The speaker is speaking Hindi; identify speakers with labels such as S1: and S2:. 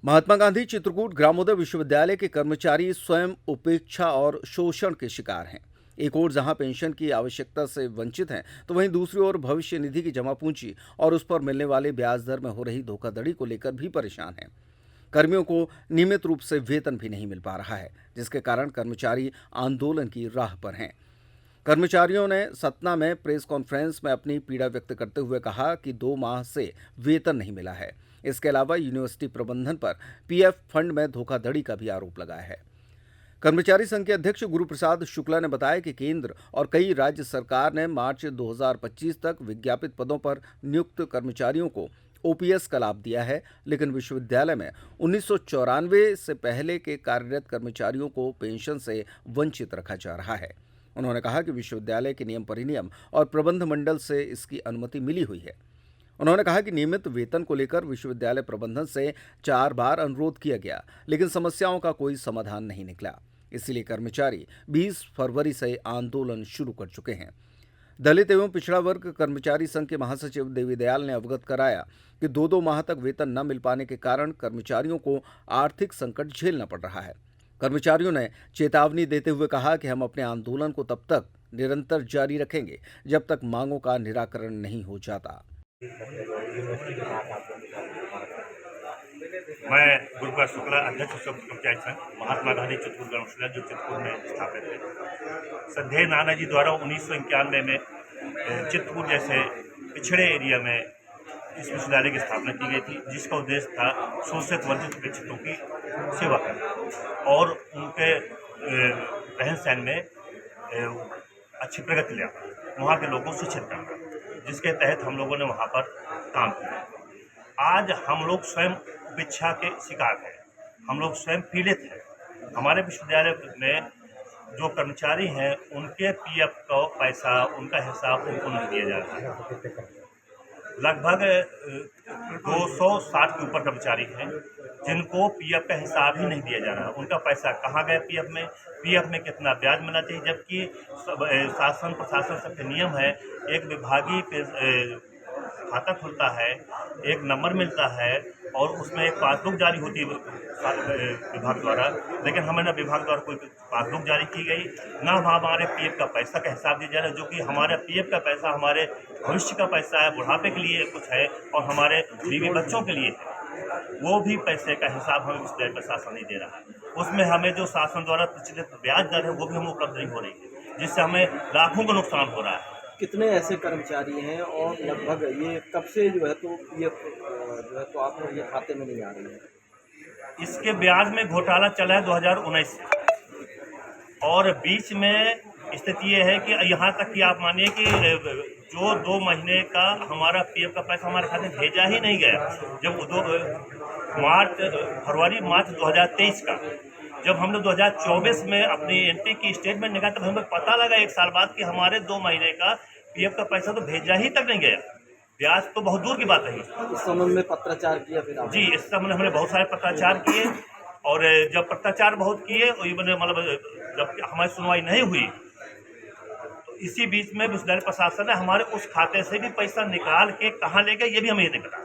S1: महात्मा गांधी चित्रकूट ग्रामोदय विश्वविद्यालय के कर्मचारी स्वयं उपेक्षा और शोषण के शिकार हैं। एक ओर जहां पेंशन की आवश्यकता से वंचित हैं, तो वहीं दूसरी ओर भविष्य निधि की जमा पूंजी और उस पर मिलने वाले ब्याज दर में हो रही धोखाधड़ी को लेकर भी परेशान हैं। कर्मियों को नियमित रूप से वेतन भी नहीं मिल पा रहा है, जिसके कारण कर्मचारी आंदोलन की राह पर हैं। कर्मचारियों ने सतना में प्रेस कॉन्फ्रेंस में अपनी पीड़ा व्यक्त करते हुए कहा कि 2 माह से वेतन नहीं मिला है। इसके अलावा यूनिवर्सिटी प्रबंधन पर पीएफ फंड में धोखाधड़ी का भी आरोप लगाया है। कर्मचारी संघ के अध्यक्ष गुरु प्रसाद शुक्ला ने बताया कि केंद्र और कई राज्य सरकार ने मार्च 2025 तक विज्ञापित पदों पर नियुक्त कर्मचारियों को ओपीएस का लाभ दिया है, लेकिन विश्वविद्यालय में 1994 से पहले के कार्यरत कर्मचारियों को पेंशन से वंचित रखा जा रहा है। उन्होंने कहा कि विश्वविद्यालय के नियम परिनियम और प्रबंध मंडल से इसकी अनुमति मिली हुई है। उन्होंने कहा कि नियमित वेतन को लेकर विश्वविद्यालय प्रबंधन से 4 बार अनुरोध किया गया, लेकिन समस्याओं का कोई समाधान नहीं निकला। इसलिए कर्मचारी 20 फरवरी से आंदोलन शुरू कर चुके हैं। दलित एवं पिछड़ा वर्ग कर्मचारी संघ के महासचिव देवी दयाल ने अवगत कराया कि 2 माह तक वेतन न मिल पाने के कारण कर्मचारियों को आर्थिक संकट झेलना पड़ रहा है। कर्मचारियों ने चेतावनी देते हुए कहा कि हम अपने आंदोलन को तब तक निरंतर जारी रखेंगे जब तक मांगों का निराकरण नहीं हो जाता।
S2: मैं गुरुप्रसाद शुक्ला, अध्यक्ष कर्मचारी संघ महात्मा गांधी चित्रकूट ग्राम विश्वविद्यालय जो चित्रकूट में स्थापित है। श्रद्धेय नानाजी द्वारा 1991 में चित्रकूट जैसे पिछड़े एरिया में इस विश्वविद्यालय की स्थापना की गई थी, जिसका उद्देश्य था शोषित वंचित अपेक्षितों की सेवा करना और उनके रहन सहन में अच्छी प्रगति ले आना, वहाँ के लोगों को शिक्षित करना, जिसके तहत हम लोगों ने वहाँ पर काम किया। आज हम लोग स्वयं उपेक्षा के शिकार हैं, हम लोग स्वयं पीड़ित हैं। हमारे विश्वविद्यालय में जो कर्मचारी हैं उनके पीएफ का पैसा, उनका हिसाब उनको नहीं दिया जा रहा है। लगभग 260 के ऊपर कर्मचारी हैं जिनको पीएफ का हिसाब ही नहीं दिया जा रहा। उनका पैसा कहाँ गया पीएफ में कितना ब्याज मिलना चाहिए, जबकि शासन प्रशासन सबके नियम है। एक विभागीय खाता खुलता है, एक नंबर मिलता है और उसमें एक पासबुक जारी होती है विभाग द्वारा, लेकिन हमें ना विभाग द्वारा कोई पासबुक जारी की गई, ना हमारे पीएफ का पैसा का हिसाब दिया जा रहा है, जो कि हमारे पीएफ का पैसा हमारे भविष्य का पैसा है, बुढ़ापे के लिए कुछ है और हमारे बीवी बच्चों के लिए है। वो भी पैसे का हिसाब हमें विश्वविद्यालय प्रशासन नहीं दे रहा है। उसमें हमें जो शासन द्वारा प्रचलित ब्याज दर है वो भी हमें उपलब्ध नहीं हो रही है, जिससे हमें लाखों का नुकसान हो रहा है।
S3: कितने ऐसे कर्मचारी हैं और लगभग ये कब से जो है तो ये आप लोग ये खाते में नहीं आ रही है?
S2: इसके ब्याज में घोटाला चला है 2019 से और बीच में स्थिति ये है कि यहाँ तक कि आप मानिए कि जो 2 महीने का हमारा पीएफ का पैसा हमारे खाते में भेजा ही नहीं गया। जब फरवरी मार्च 2023 का जब हम लोग 2024 में अपनी एंट्री की स्टेटमेंट निकाला, तब हमें पता लगा 1 साल बाद कि हमारे 2 महीने का पीएफ का पैसा तो भेजा ही तक नहीं गया। ब्याज तो बहुत दूर की बात है।
S3: इस संबंध में पत्राचार किया फिर आप? जी,
S2: इस संबंध में हमने बहुत सारे पत्राचार किए और जब पत्राचार बहुत किए मतलब जब हमारी सुनवाई नहीं हुई, तो इसी बीच में विश्वविद्यालय प्रशासन ने हमारे उस खाते से भी पैसा निकाल के कहाँ ले गए ये भी हमें नहीं पता।